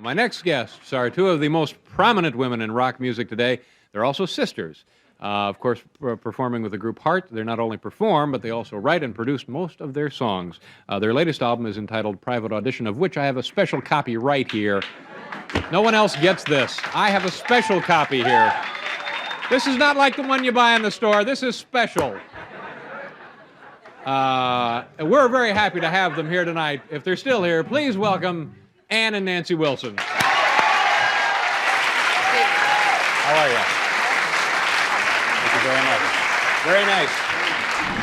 My next guests are two of the most prominent women in rock music today. They're also sisters. Of course, performing with the group Heart, they not only perform, but they also write and produce most of their songs. Their latest album is entitled Private Audition, of which I have a special copy right here. No one else gets this. I have a special copy here. This is not like the one you buy in the store. This is special. We're very happy to have them here tonight. If they're still here, please welcome Ann and Nancy Wilson. How are you? Thank you very much. Very nice.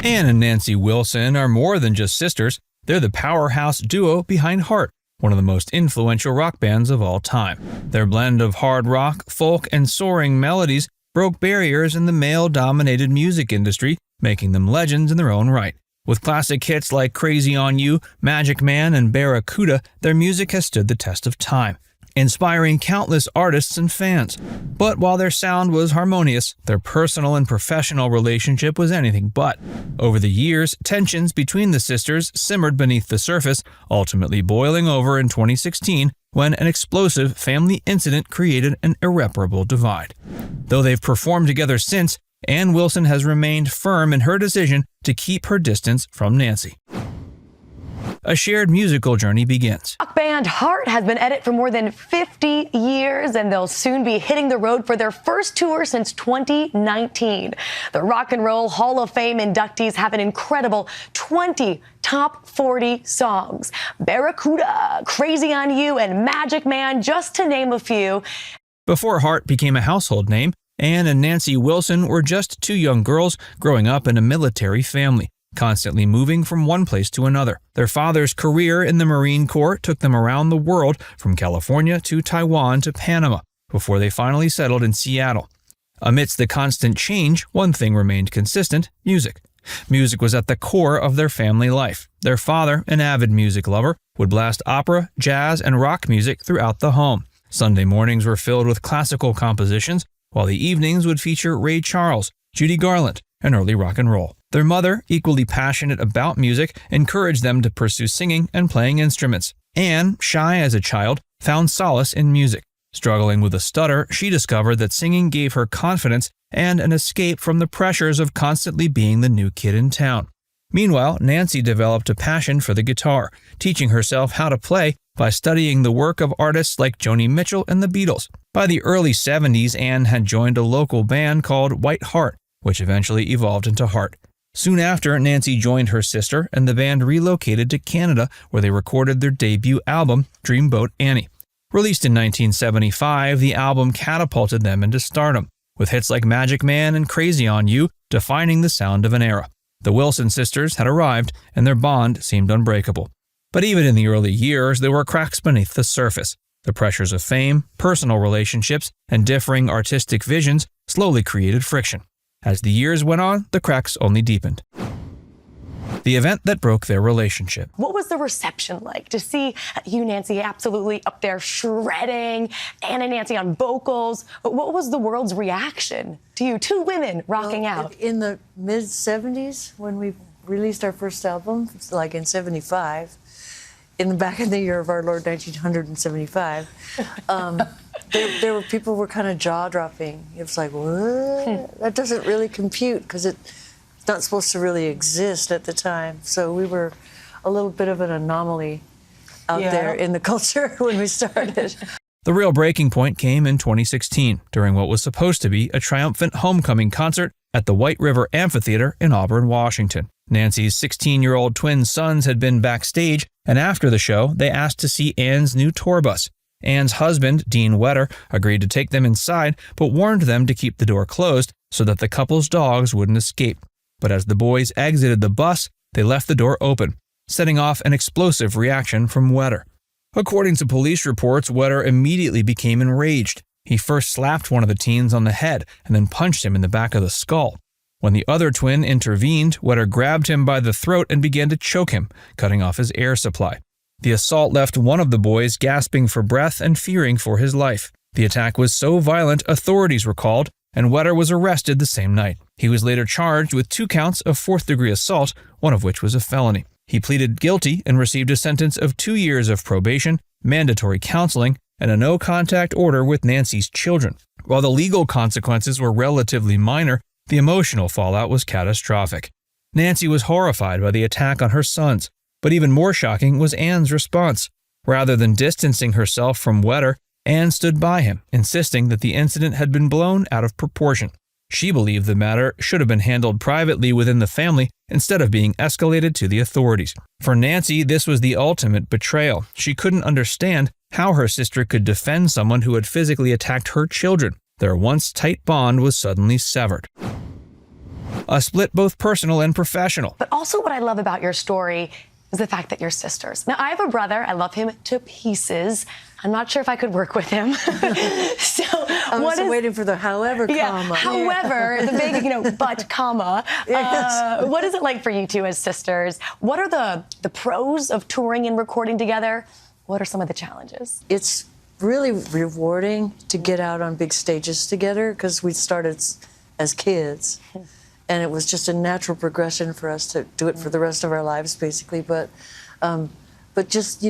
Ann and Nancy Wilson are more than just sisters. They're the powerhouse duo behind Heart, one of the most influential rock bands of all time. Their blend of hard rock, folk, and soaring melodies broke barriers in the male-dominated music industry, making them legends in their own right. With classic hits like Crazy on You, Magic Man, and Barracuda, their music has stood the test of time, inspiring countless artists and fans. But while their sound was harmonious, their personal and professional relationship was anything but. Over the years, tensions between the sisters simmered beneath the surface, ultimately boiling over in 2016 when an explosive family incident created an irreparable divide. Though they've performed together since, Ann Wilson has remained firm in her decision to keep her distance from Nancy. A shared musical journey begins. Rock band Heart has been at it for more than 50 years, and they'll soon be hitting the road for their first tour since 2019. The Rock and Roll Hall of Fame inductees have an incredible 20 top 40 songs. Barracuda, Crazy on You, and Magic Man, just to name a few. Before Heart became a household name, Ann and Nancy Wilson were just two young girls growing up in a military family, constantly moving from one place to another. Their father's career in the Marine Corps took them around the world, from California to Taiwan to Panama, before they finally settled in Seattle. Amidst the constant change, one thing remained consistent: music. Music was at the core of their family life. Their father, an avid music lover, would blast opera, jazz, and rock music throughout the home. Sunday mornings were filled with classical compositions, while the evenings would feature Ray Charles, Judy Garland, and early rock and roll. Their mother, equally passionate about music, encouraged them to pursue singing and playing instruments. Ann, shy as a child, found solace in music. Struggling with a stutter, she discovered that singing gave her confidence and an escape from the pressures of constantly being the new kid in town. Meanwhile, Nancy developed a passion for the guitar, teaching herself how to play by studying the work of artists like Joni Mitchell and the Beatles. By the early 70s, Ann had joined a local band called White Heart, which eventually evolved into Heart. Soon after, Nancy joined her sister, and the band relocated to Canada, where they recorded their debut album, Dreamboat Annie. Released in 1975, the album catapulted them into stardom, with hits like Magic Man and Crazy on You defining the sound of an era. The Wilson sisters had arrived, and their bond seemed unbreakable. But even in the early years, there were cracks beneath the surface. The pressures of fame, personal relationships, and differing artistic visions slowly created friction. As the years went on, the cracks only deepened. The event that broke their relationship. What was the reception like to see you, Nancy, absolutely up there shredding, Ann and Nancy on vocals? What was the world's reaction to you, two women rocking out? In the mid-'70s, when we released our first album, like in '75, back in the year of our Lord 1975, there were people were kind of jaw-dropping. It was like, what? That doesn't really compute, because it's not supposed to really exist at the time. So we were a little bit of an anomaly out there in the culture when we started. The real breaking point came in 2016, during what was supposed to be a triumphant homecoming concert at the White River Amphitheater in Auburn, Washington. Nancy's 16-year-old twin sons had been backstage, and after the show, they asked to see Ann's new tour bus. Ann's husband, Dean Wetter, agreed to take them inside, but warned them to keep the door closed so that the couple's dogs wouldn't escape. But as the boys exited the bus, they left the door open, setting off an explosive reaction from Wetter. According to police reports, Wetter immediately became enraged. He first slapped one of the teens on the head and then punched him in the back of the skull. When the other twin intervened, Wetter grabbed him by the throat and began to choke him, cutting off his air supply. The assault left one of the boys gasping for breath and fearing for his life. The attack was so violent, authorities were called, and Wetter was arrested the same night. He was later charged with 2 counts of fourth-degree assault, one of which was a felony. He pleaded guilty and received a sentence of 2 years of probation, mandatory counseling, and a no-contact order with Nancy's children. While the legal consequences were relatively minor, the emotional fallout was catastrophic. Nancy was horrified by the attack on her sons, but even more shocking was Anne's response. Rather than distancing herself from Wetter, Anne stood by him, insisting that the incident had been blown out of proportion. She believed the matter should have been handled privately within the family instead of being escalated to the authorities. For Nancy, this was the ultimate betrayal. She couldn't understand how her sister could defend someone who had physically attacked her children. Their once tight bond was suddenly severed. A split both personal and professional. But also what I love about your story is the fact that you're sisters. Now, I have a brother. I love him to pieces. I'm not sure if I could work with him. So I'm just waiting for the however comma. However, the big, but comma. Yes. What is it like for you two as sisters? What are the pros of touring and recording together? What are some of the challenges? It's really rewarding to get out on big stages together because we started as kids. And it was just a natural progression for us to do it for the rest of our lives, basically. But just,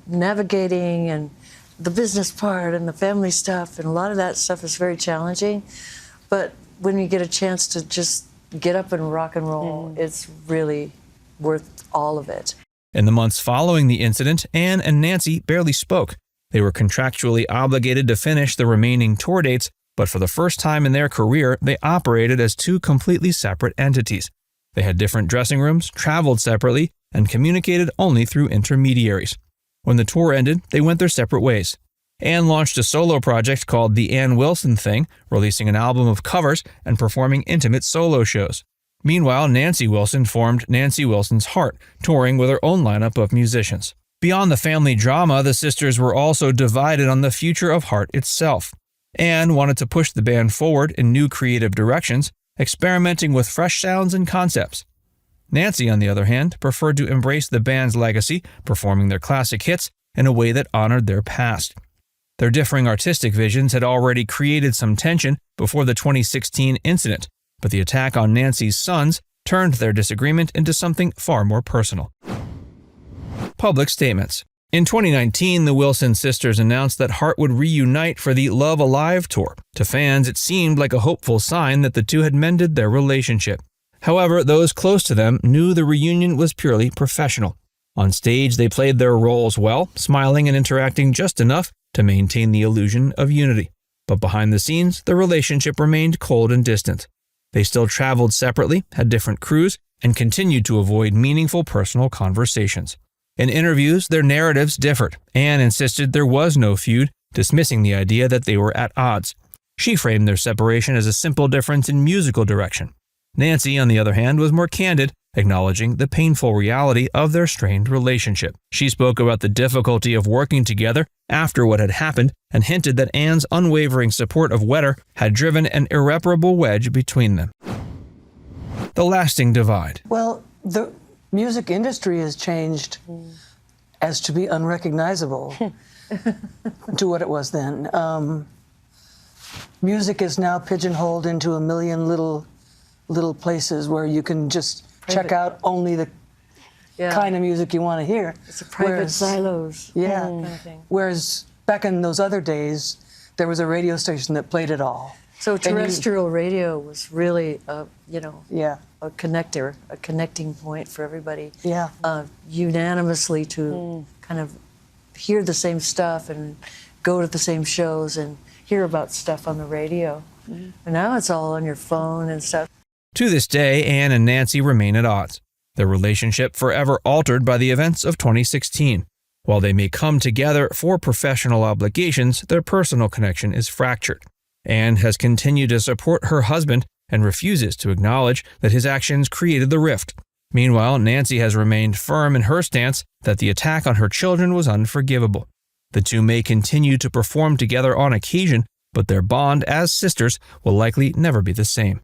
navigating and the business part and the family stuff and a lot of that stuff is very challenging. But when you get a chance to just get up and rock and roll, it's really worth all of it. In the months following the incident, Anne and Nancy barely spoke. They were contractually obligated to finish the remaining tour dates, but for the first time in their career, they operated as two completely separate entities. They had different dressing rooms, traveled separately, and communicated only through intermediaries. When the tour ended, they went their separate ways. Anne launched a solo project called The Ann Wilson Thing, releasing an album of covers and performing intimate solo shows. Meanwhile, Nancy Wilson formed Nancy Wilson's Heart, touring with her own lineup of musicians. Beyond the family drama, the sisters were also divided on the future of Heart itself. Anne wanted to push the band forward in new creative directions, experimenting with fresh sounds and concepts. Nancy, on the other hand, preferred to embrace the band's legacy, performing their classic hits in a way that honored their past. Their differing artistic visions had already created some tension before the 2016 incident, but the attack on Nancy's sons turned their disagreement into something far more personal. Public statements. In 2019, the Wilson sisters announced that Heart would reunite for the Love Alive tour. To fans, it seemed like a hopeful sign that the two had mended their relationship. However, those close to them knew the reunion was purely professional. On stage, they played their roles well, smiling and interacting just enough to maintain the illusion of unity. But behind the scenes, the relationship remained cold and distant. They still traveled separately, had different crews, and continued to avoid meaningful personal conversations. In interviews, their narratives differed. Anne insisted there was no feud, dismissing the idea that they were at odds. She framed their separation as a simple difference in musical direction. Nancy, on the other hand, was more candid, acknowledging the painful reality of their strained relationship. She spoke about the difficulty of working together after what had happened and hinted that Anne's unwavering support of Wetter had driven an irreparable wedge between them. The lasting divide. Well, the music industry has changed as to be unrecognizable to what it was then. Music is now pigeonholed into a million little places where you can just check out only the kind of music you want to hear. It's a private silos. Yeah. Kind of thing. Whereas back in those other days, there was a radio station that played it all. So terrestrial radio was really, a connector, a connecting point for everybody. Yeah. Unanimously to kind of hear the same stuff and go to the same shows and hear about stuff on the radio. And now it's all on your phone and stuff. To this day, Anne and Nancy remain at odds, their relationship forever altered by the events of 2016. While they may come together for professional obligations, their personal connection is fractured. Anne has continued to support her husband and refuses to acknowledge that his actions created the rift. Meanwhile, Nancy has remained firm in her stance that the attack on her children was unforgivable. The two may continue to perform together on occasion, but their bond as sisters will likely never be the same.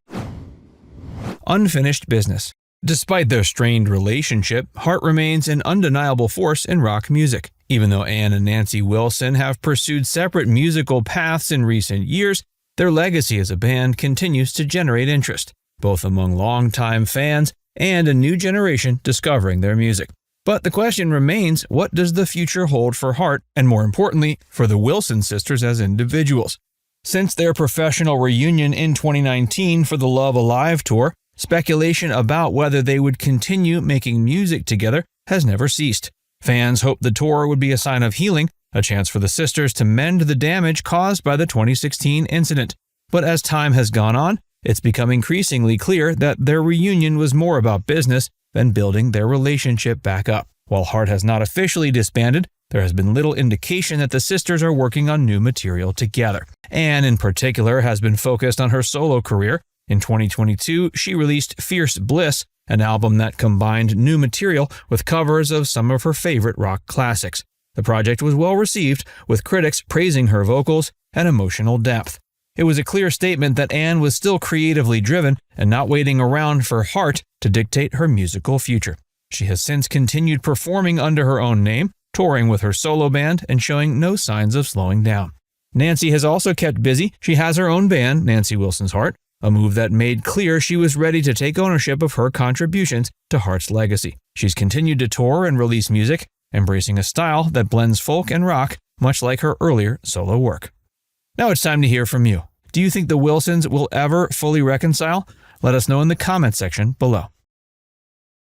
Unfinished business. Despite their strained relationship, Heart remains an undeniable force in rock music. Even though Anne and Nancy Wilson have pursued separate musical paths in recent years, their legacy as a band continues to generate interest, both among longtime fans and a new generation discovering their music. But the question remains, what does the future hold for Hart, and more importantly, for the Wilson sisters as individuals? Since their professional reunion in 2019 for the Love Alive tour, speculation about whether they would continue making music together has never ceased. Fans hoped the tour would be a sign of healing, a chance for the sisters to mend the damage caused by the 2016 incident. But as time has gone on, it's become increasingly clear that their reunion was more about business than building their relationship back up. While Hart has not officially disbanded, there has been little indication that the sisters are working on new material together. Anne, in particular, has been focused on her solo career. In 2022, she released Fierce Bliss, an album that combined new material with covers of some of her favorite rock classics. The project was well received, with critics praising her vocals and emotional depth. It was a clear statement that Anne was still creatively driven and not waiting around for Hart to dictate her musical future. She has since continued performing under her own name, touring with her solo band, and showing no signs of slowing down. Nancy has also kept busy. She has her own band, Nancy Wilson's Hart, a move that made clear she was ready to take ownership of her contributions to Hart's legacy. She's continued to tour and release music, embracing a style that blends folk and rock, much like her earlier solo work. Now it's time to hear from you. Do you think the Wilsons will ever fully reconcile? Let us know in the comment section below.